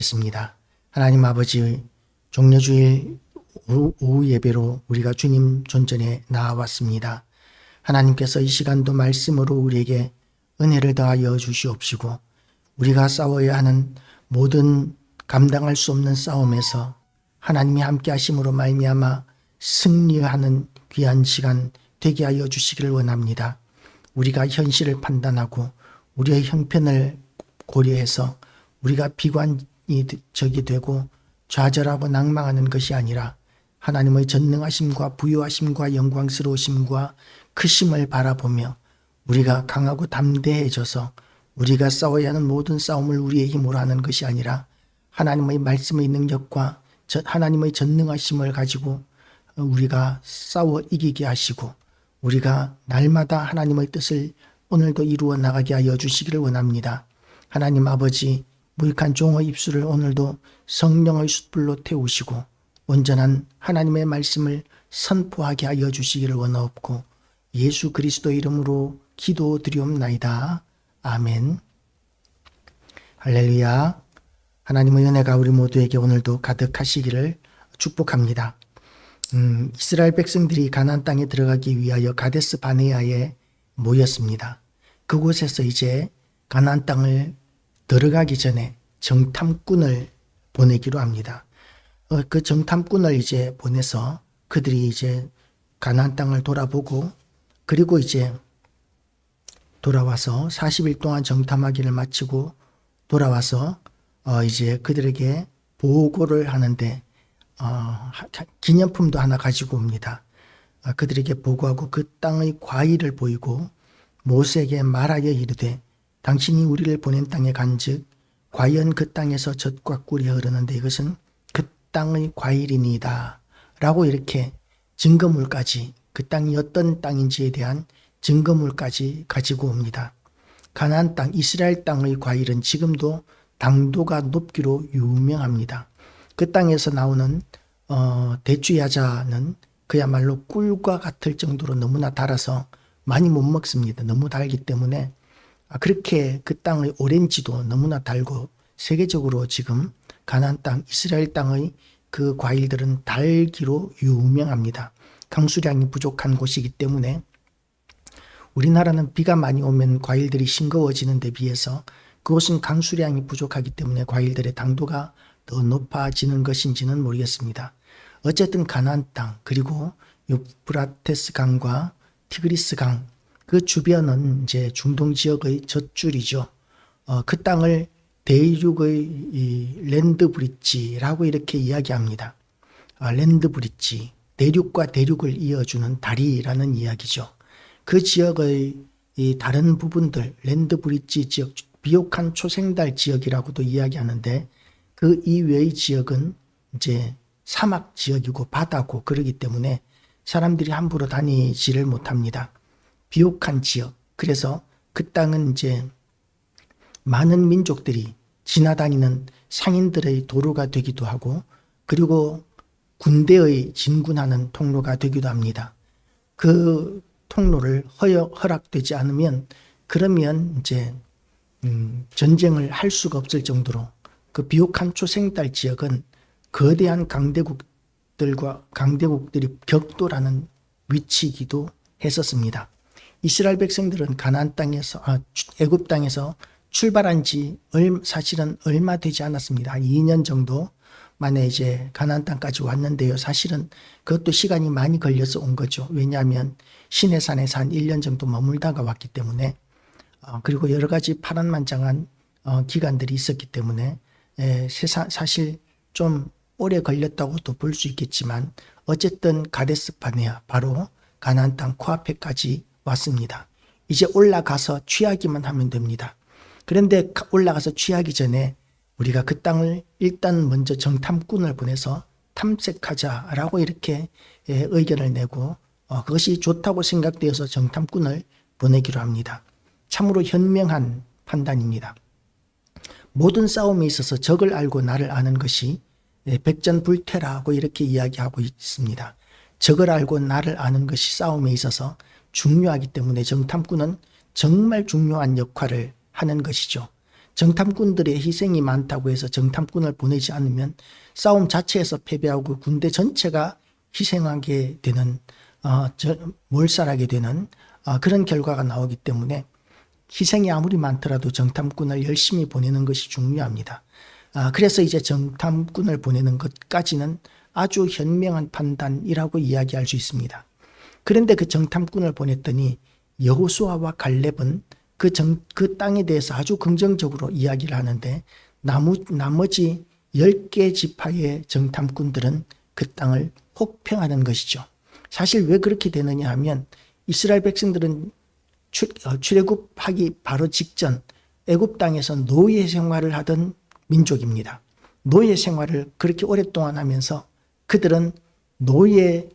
있습니다. 하나님 아버지, 종려주일 오후 예배로 우리가 주님 존전에 나와왔습니다. 하나님께서 이 시간도 말씀으로 우리에게 은혜를 더하여 주시옵시고, 우리가 싸워야 하는 모든 감당할 수 없는 싸움에서 하나님이 함께 하심으로 말미암아 승리하는 귀한 시간 되게 하여 주시기를 원합니다. 우리가 현실을 판단하고 우리의 형편을 고려해서 우리가 비관이 적이 되고 좌절하고 낭망하는 것이 아니라 하나님의 전능하심과 부유하심과 영광스러우심과 크심을 바라보며 우리가 강하고 담대해져서 우리가 싸워야 하는 모든 싸움을 우리의 힘으로 하는 것이 아니라 하나님의 말씀의 능력과 하나님의 전능하심을 가지고 우리가 싸워 이기게 하시고 우리가 날마다 하나님의 뜻을 오늘도 이루어 나가게 하여 주시기를 원합니다. 하나님 아버지, 무익한 종의 입술을 오늘도 성령의 숯불로 태우시고 온전한 하나님의 말씀을 선포하게 하여 주시기를 원하옵고 예수 그리스도 이름으로 기도드리옵나이다. 아멘. 할렐루야. 하나님의 은혜가 우리 모두에게 오늘도 가득하시기를 축복합니다. 이스라엘 백성들이 가나안 땅에 들어가기 위하여 가데스 바네아에 모였습니다. 그곳에서 이제 가나안 땅을 들어가기 전에 정탐꾼을 보내기로 합니다. 그 정탐꾼을 이제 보내서 그들이 이제 가나안 땅을 돌아보고 그리고 이제 돌아와서 40일 동안 정탐하기를 마치고 돌아와서 이제 그들에게 보고를 하는데 기념품도 하나 가지고 옵니다. 그들에게 보고하고 그 땅의 과일을 보이고 모세에게 말하여 이르되 당신이 우리를 보낸 땅에 간즉 과연 그 땅에서 젖과 꿀이 흐르는데 이것은 그 땅의 과일이니이다 라고 이렇게 증거물까지 그 땅이 어떤 땅인지에 대한 증거물까지 가지고 옵니다. 가나안 땅 이스라엘 땅의 과일은 지금도 당도가 높기로 유명합니다. 그 땅에서 나오는 대추야자는 그야말로 꿀과 같을 정도로 너무나 달아서 많이 못 먹습니다. 너무 달기 때문에 그렇게 그 땅의 오렌지도 너무나 달고 세계적으로 지금 가나안 땅 이스라엘 땅의 그 과일들은 달기로 유명합니다. 강수량이 부족한 곳이기 때문에 우리나라는 비가 많이 오면 과일들이 싱거워지는 데 비해서 그곳은 강수량이 부족하기 때문에 과일들의 당도가 더 높아지는 것인지는 모르겠습니다. 어쨌든 가나안 땅 그리고 유프라테스 강과 티그리스 강 그 주변은 이제 중동 지역의 젖줄이죠. 그 땅을 대륙의 랜드 브릿지라고 이렇게 이야기합니다. 랜드 브릿지, 대륙과 대륙을 이어주는 다리라는 이야기죠. 그 지역의 이 다른 부분들, 랜드 브릿지 지역, 비옥한 초생달 지역이라고도 이야기하는데 그 이외의 지역은 이제 사막 지역이고 바다고 그러기 때문에 사람들이 함부로 다니지를 못합니다. 비옥한 지역. 그래서 그 땅은 이제 많은 민족들이 지나다니는 상인들의 도로가 되기도 하고 그리고 군대의 진군하는 통로가 되기도 합니다. 그 통로를 허락되지 않으면 그러면 이제 전쟁을 할 수가 없을 정도로 그 비옥한 초생달 지역은 거대한 강대국들이 격돌하는 위치이기도 했었습니다. 이스라엘 백성들은 가나안 땅에서 애굽 땅에서 출발한 지 사실은 얼마 되지 않았습니다. 한 2년 정도 만에 이제 가나안 땅까지 왔는데요. 사실은 그것도 시간이 많이 걸려서 온 거죠. 왜냐하면 시내산에서 한 1년 정도 머물다가 왔기 때문에 그리고 여러 가지 파란만장한 기간들이 있었기 때문에 사실 좀 오래 걸렸다고도 볼 수 있겠지만 어쨌든 가데스 바네아 바로 가나안 땅 코앞에까지 왔습니다. 이제 올라가서 취하기만 하면 됩니다. 그런데 올라가서 취하기 전에 우리가 그 땅을 일단 먼저 정탐꾼을 보내서 탐색하자라고 이렇게 의견을 내고 그것이 좋다고 생각되어서 정탐꾼을 보내기로 합니다. 참으로 현명한 판단입니다. 모든 싸움에 있어서 적을 알고 나를 아는 것이 백전불태라고 이렇게 이야기하고 있습니다. 적을 알고 나를 아는 것이 싸움에 있어서 중요하기 때문에 정탐꾼은 정말 중요한 역할을 하는 것이죠. 정탐꾼들의 희생이 많다고 해서 정탐꾼을 보내지 않으면 싸움 자체에서 패배하고 군대 전체가 희생하게 되는 몰살하게 되는 그런 결과가 나오기 때문에 희생이 아무리 많더라도 정탐꾼을 열심히 보내는 것이 중요합니다. 그래서 이제 정탐꾼을 보내는 것까지는 아주 현명한 판단이라고 이야기할 수 있습니다. 그런데 그 정탐꾼을 보냈더니 여호수아와 갈렙은 그 땅에 대해서 아주 긍정적으로 이야기를 하는데 나머지 10개 지파의 정탐꾼들은 그 땅을 혹평하는 것이죠. 사실 왜 그렇게 되느냐 하면 이스라엘 백성들은 출애굽하기 바로 직전 애굽 땅에서 노예 생활을 하던 민족입니다. 노예 생활을 그렇게 오랫동안 하면서 그들은 노예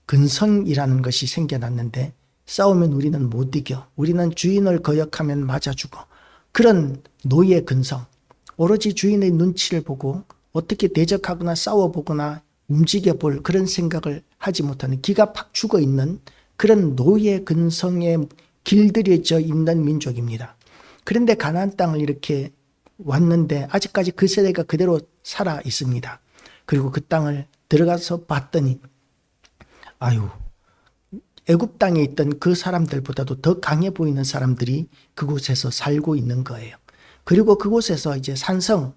근성이라는 것이 생겨났는데 싸우면 우리는 못 이겨. 우리는 주인을 거역하면 맞아 죽어. 그런 노예 근성. 오로지 주인의 눈치를 보고 어떻게 대적하거나 싸워보거나 움직여볼 그런 생각을 하지 못하는 기가 팍 죽어있는 그런 노예 근성에 길들여져 있는 민족입니다. 그런데 가나안 땅을 이렇게 왔는데 아직까지 그 세대가 그대로 살아 있습니다. 그리고 그 땅을 들어가서 봤더니 애굽 땅에 있던 그 사람들보다도 더 강해 보이는 사람들이 그곳에서 살고 있는 거예요. 그리고 그곳에서 이제 산성을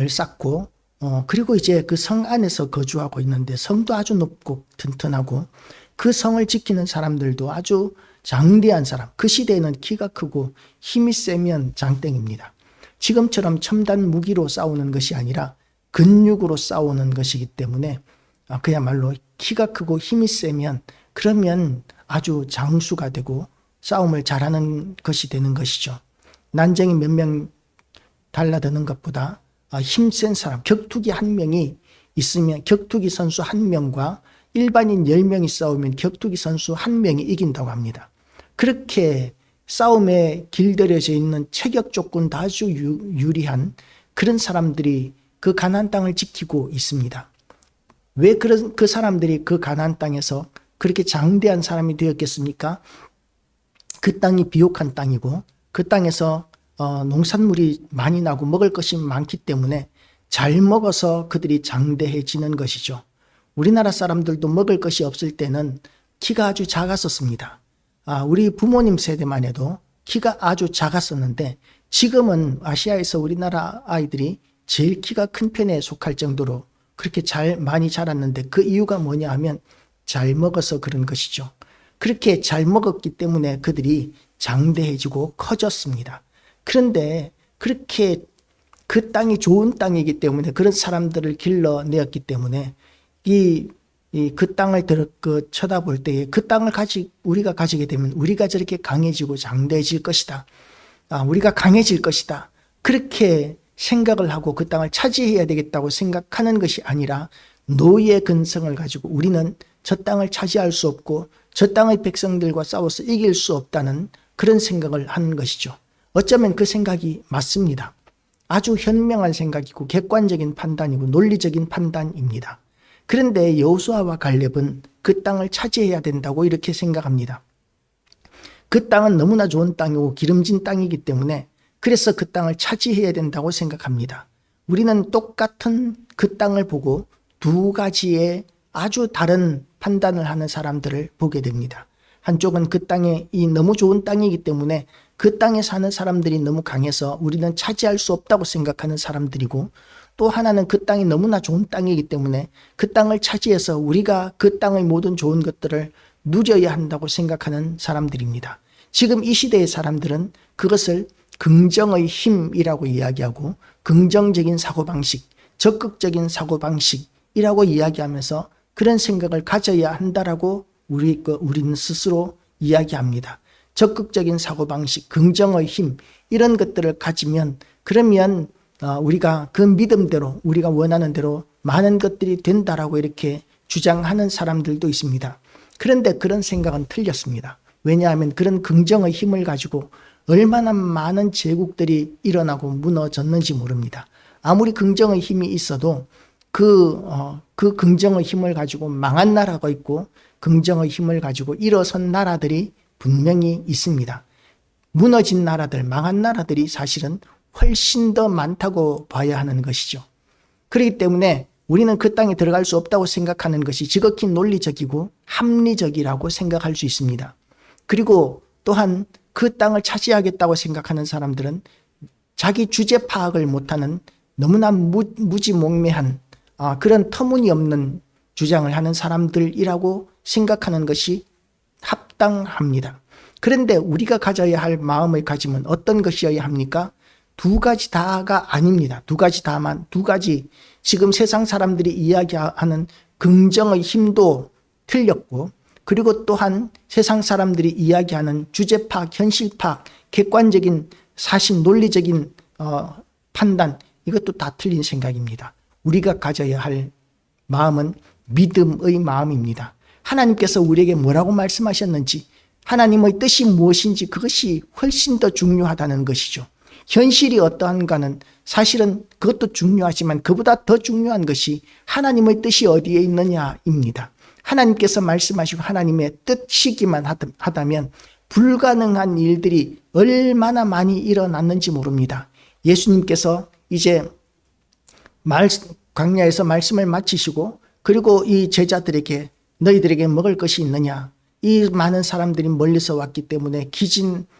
쌓고 그리고 이제 그 성 안에서 거주하고 있는데 성도 아주 높고 튼튼하고 그 성을 지키는 사람들도 아주 장대한 사람. 그 시대에는 키가 크고 힘이 세면 장땡입니다. 지금처럼 첨단 무기로 싸우는 것이 아니라 근육으로 싸우는 것이기 때문에 그야말로 키가 크고 힘이 세면 그러면 아주 장수가 되고 싸움을 잘하는 것이 되는 것이죠. 난쟁이 몇 명 달라드는 것보다 힘센 사람, 격투기 한 명이 있으면 격투기 선수 한 명과 일반인 10명이 싸우면 격투기 선수 한 명이 이긴다고 합니다. 그렇게 싸움에 길들여져 있는 체격 조건도 아주 유리한 그런 사람들이 그 가나안 땅을 지키고 있습니다. 왜 그 사람들이 그 가나안 땅에서 그렇게 장대한 사람이 되었겠습니까? 그 땅이 비옥한 땅이고 그 땅에서 농산물이 많이 나고 먹을 것이 많기 때문에 잘 먹어서 그들이 장대해지는 것이죠. 우리나라 사람들도 먹을 것이 없을 때는 키가 아주 작았었습니다. 우리 부모님 세대만 해도 키가 아주 작았었는데 지금은 아시아에서 우리나라 아이들이 제일 키가 큰 편에 속할 정도로 그렇게 많이 자랐는데 그 이유가 뭐냐 하면 잘 먹어서 그런 것이죠. 그렇게 잘 먹었기 때문에 그들이 장대해지고 커졌습니다. 그런데 그렇게 그 땅이 좋은 땅이기 때문에 그런 사람들을 길러내었기 때문에 그 땅을 쳐다볼 때에 그 땅을 우리가 가지게 되면 우리가 저렇게 강해지고 장대해질 것이다. 우리가 강해질 것이다. 그렇게 생각을 하고 그 땅을 차지해야 되겠다고 생각하는 것이 아니라 노예 근성을 가지고 우리는 저 땅을 차지할 수 없고 저 땅의 백성들과 싸워서 이길 수 없다는 그런 생각을 하는 것이죠. 어쩌면 그 생각이 맞습니다. 아주 현명한 생각이고 객관적인 판단이고 논리적인 판단입니다. 그런데 여호수아와 갈렙은 그 땅을 차지해야 된다고 이렇게 생각합니다. 그 땅은 너무나 좋은 땅이고 기름진 땅이기 때문에 그래서 그 땅을 차지해야 된다고 생각합니다. 우리는 똑같은 그 땅을 보고 두 가지의 아주 다른 판단을 하는 사람들을 보게 됩니다. 한쪽은 그 땅이 너무 좋은 땅이기 때문에 그 땅에 사는 사람들이 너무 강해서 우리는 차지할 수 없다고 생각하는 사람들이고 또 하나는 그 땅이 너무나 좋은 땅이기 때문에 그 땅을 차지해서 우리가 그 땅의 모든 좋은 것들을 누려야 한다고 생각하는 사람들입니다. 지금 이 시대의 사람들은 그것을 긍정의 힘이라고 이야기하고 긍정적인 사고방식, 적극적인 사고방식이라고 이야기하면서 그런 생각을 가져야 한다라고 우리는 스스로 이야기합니다. 적극적인 사고방식, 긍정의 힘 이런 것들을 가지면 그러면 우리가 그 믿음대로 우리가 원하는 대로 많은 것들이 된다라고 이렇게 주장하는 사람들도 있습니다. 그런데 그런 생각은 틀렸습니다. 왜냐하면 그런 긍정의 힘을 가지고 얼마나 많은 제국들이 일어나고 무너졌는지 모릅니다. 아무리 긍정의 힘이 있어도 그 긍정의 힘을 가지고 망한 나라가 있고 긍정의 힘을 가지고 일어선 나라들이 분명히 있습니다. 무너진 나라들, 망한 나라들이 사실은 훨씬 더 많다고 봐야 하는 것이죠. 그렇기 때문에 우리는 그 땅에 들어갈 수 없다고 생각하는 것이 지극히 논리적이고 합리적이라고 생각할 수 있습니다. 그리고 또한 그 땅을 차지하겠다고 생각하는 사람들은 자기 주제 파악을 못하는 너무나 무지몽매한 그런 터무니없는 주장을 하는 사람들이라고 생각하는 것이 합당합니다. 그런데 우리가 가져야 할 마음의 가짐은 어떤 것이어야 합니까? 두 가지 다가 아닙니다. 두 가지 지금 세상 사람들이 이야기하는 긍정의 힘도 틀렸고, 그리고 또한 세상 사람들이 이야기하는 주제 파악, 현실 파악, 객관적인 사실, 논리적인 판단, 이것도 다 틀린 생각입니다. 우리가 가져야 할 마음은 믿음의 마음입니다. 하나님께서 우리에게 뭐라고 말씀하셨는지, 하나님의 뜻이 무엇인지 그것이 훨씬 더 중요하다는 것이죠. 현실이 어떠한가는 사실은 그것도 중요하지만 그보다 더 중요한 것이 하나님의 뜻이 어디에 있느냐입니다. 하나님께서 말씀하시고 하나님의 뜻이기만 하다면 불가능한 일들이 얼마나 많이 일어났는지 모릅니다. 예수님께서 이제 광야에서 말씀을 마치시고, 그리고 이 제자들에게 너희들에게 먹을 것이 있느냐, 이 많은 사람들이 멀리서 왔기 때문에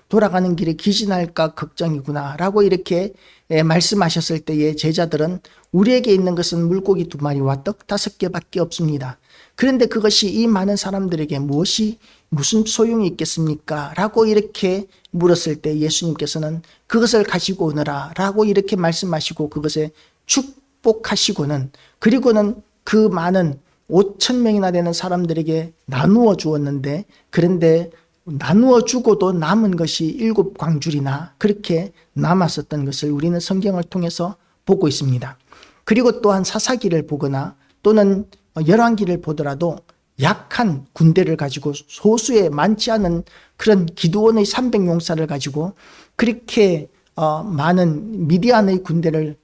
돌아가는 길에 기진할까 걱정이구나 라고 이렇게 말씀하셨을 때에 제자들은 우리에게 있는 것은 물고기 2마리와 떡 5개밖에 없습니다. 그런데 그것이 이 많은 사람들에게 무슨 소용이 있겠습니까? 라고 이렇게 물었을 때 예수님께서는 그것을 가지고 오너라 라고 이렇게 말씀하시고 그것에 축복하시고는, 그리고는 그 많은 5,000명이나 되는 사람들에게 나누어 주었는데, 그런데 나누어 주고도 남은 것이 7광줄이나 그렇게 남았었던 것을 우리는 성경을 통해서 보고 있습니다. 그리고 또한 사사기를 보거나 또는 열왕기를 보더라도 약한 군대를 가지고 소수의 많지 않은 그런 기드온의 300용사를 가지고 그렇게 많은 미디안의 군대를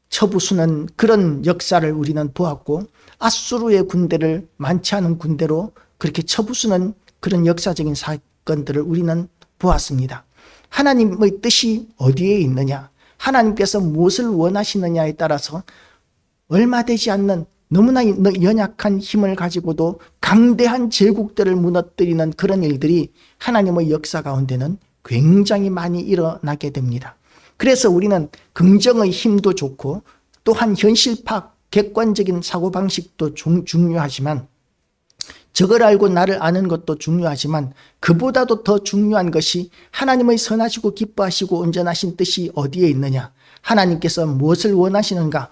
쳐부수는 그런 역사를 우리는 보았고, 아수르의 군대를 많지 않은 군대로 그렇게 쳐부수는 그런 역사적인 사건들을 우리는 보았습니다. 하나님의 뜻이 어디에 있느냐, 하나님께서 무엇을 원하시느냐에 따라서 얼마 되지 않는 너무나 연약한 힘을 가지고도 강대한 제국들을 무너뜨리는 그런 일들이 하나님의 역사 가운데는 굉장히 많이 일어나게 됩니다. 그래서 우리는 긍정의 힘도 좋고 또한 현실 파악, 객관적인 사고방식도 중요하지만, 저걸 알고 나를 아는 것도 중요하지만 그보다도 더 중요한 것이 하나님의 선하시고 기뻐하시고 온전하신 뜻이 어디에 있느냐, 하나님께서 무엇을 원하시는가,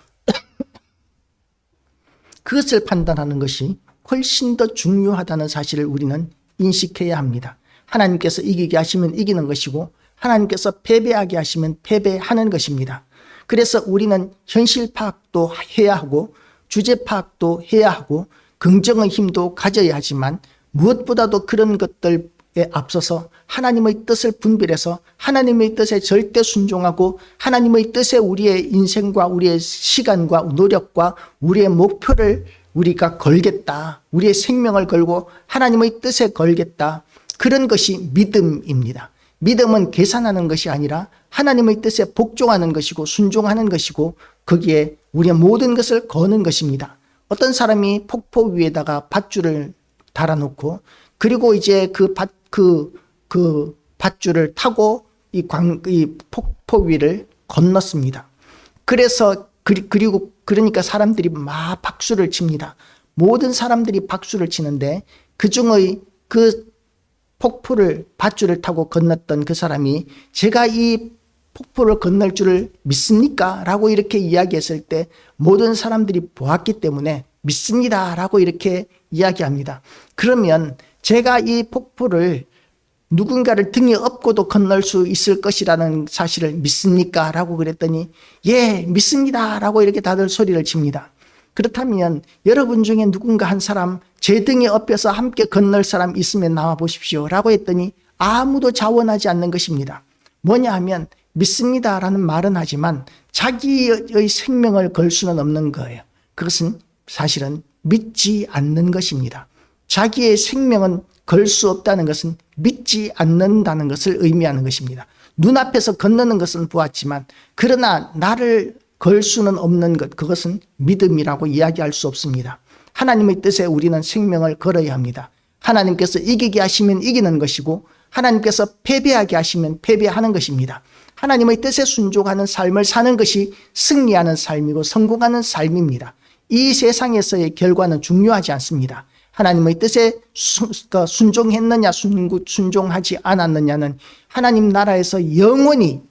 그것을 판단하는 것이 훨씬 더 중요하다는 사실을 우리는 인식해야 합니다. 하나님께서 이기게 하시면 이기는 것이고 하나님께서 패배하게 하시면 패배하는 것입니다. 그래서 우리는 현실 파악도 해야 하고 주제 파악도 해야 하고 긍정의 힘도 가져야 하지만, 무엇보다도 그런 것들에 앞서서 하나님의 뜻을 분별해서 하나님의 뜻에 절대 순종하고 하나님의 뜻에 우리의 인생과 우리의 시간과 노력과 우리의 목표를 우리가 걸겠다, 우리의 생명을 걸고 하나님의 뜻에 걸겠다, 그런 것이 믿음입니다. 믿음은 계산하는 것이 아니라 하나님의 뜻에 복종하는 것이고 순종하는 것이고 거기에 우리의 모든 것을 거는 것입니다. 어떤 사람이 폭포 위에다가 밧줄을 달아놓고 그리고 이제 그 밧줄을 타고 이 폭포 위를 건넜습니다. 그러니까 사람들이 막 박수를 칩니다. 모든 사람들이 박수를 치는데 그중의 그 밧줄을 타고 건넜던 그 사람이 제가 이 폭포를 건널 줄을 믿습니까? 라고 이렇게 이야기했을 때 모든 사람들이 보았기 때문에 믿습니다 라고 이렇게 이야기합니다. 그러면 제가 이 폭포를 누군가를 등에 업고도 건널 수 있을 것이라는 사실을 믿습니까? 라고 그랬더니 예, 믿습니다 라고 이렇게 다들 소리를 칩니다. 그렇다면 여러분 중에 누군가 한 사람 제 등에 업혀서 함께 건널 사람 있으면 나와 보십시오 라고 했더니 아무도 자원하지 않는 것입니다. 뭐냐 하면 믿습니다 라는 말은 하지만 자기의 생명을 걸 수는 없는 거예요. 그것은 사실은 믿지 않는 것입니다. 자기의 생명은 걸 수 없다는 것은 믿지 않는다는 것을 의미하는 것입니다. 눈앞에서 건너는 것은 보았지만 그러나 나를 걸 수는 없는 것, 그것은 믿음이라고 이야기할 수 없습니다. 하나님의 뜻에 우리는 생명을 걸어야 합니다. 하나님께서 이기게 하시면 이기는 것이고 하나님께서 패배하게 하시면 패배하는 것입니다. 하나님의 뜻에 순종하는 삶을 사는 것이 승리하는 삶이고 성공하는 삶입니다. 이 세상에서의 결과는 중요하지 않습니다. 하나님의 뜻에 순종했느냐 순종하지 않았느냐는 하나님 나라에서 영원히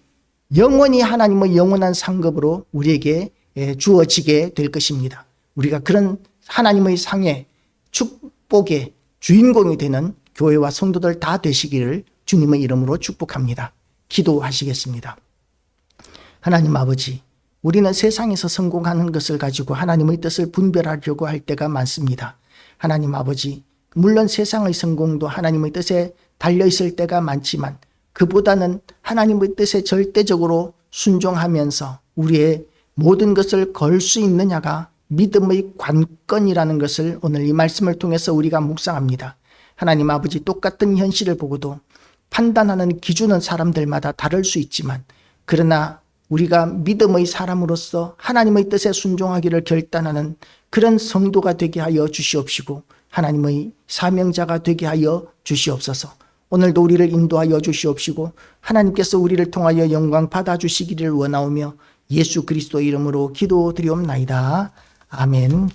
하나님의 영원한 상급으로 우리에게 주어지게 될 것입니다. 우리가 그런 하나님의 상의 축복의 주인공이 되는 교회와 성도들 다 되시기를 주님의 이름으로 축복합니다. 기도하시겠습니다. 하나님 아버지, 우리는 세상에서 성공하는 것을 가지고 하나님의 뜻을 분별하려고 할 때가 많습니다. 하나님 아버지, 물론 세상의 성공도 하나님의 뜻에 달려있을 때가 많지만 그보다는 하나님의 뜻에 절대적으로 순종하면서 우리의 모든 것을 걸 수 있느냐가 믿음의 관건이라는 것을 오늘 이 말씀을 통해서 우리가 묵상합니다. 하나님 아버지, 똑같은 현실을 보고도 판단하는 기준은 사람들마다 다를 수 있지만 그러나 우리가 믿음의 사람으로서 하나님의 뜻에 순종하기를 결단하는 그런 성도가 되게 하여 주시옵시고 하나님의 사명자가 되게 하여 주시옵소서. 오늘도 우리를 인도하여 주시옵시고 하나님께서 우리를 통하여 영광 받아주시기를 원하오며 예수 그리스도 이름으로 기도드리옵나이다. 아멘.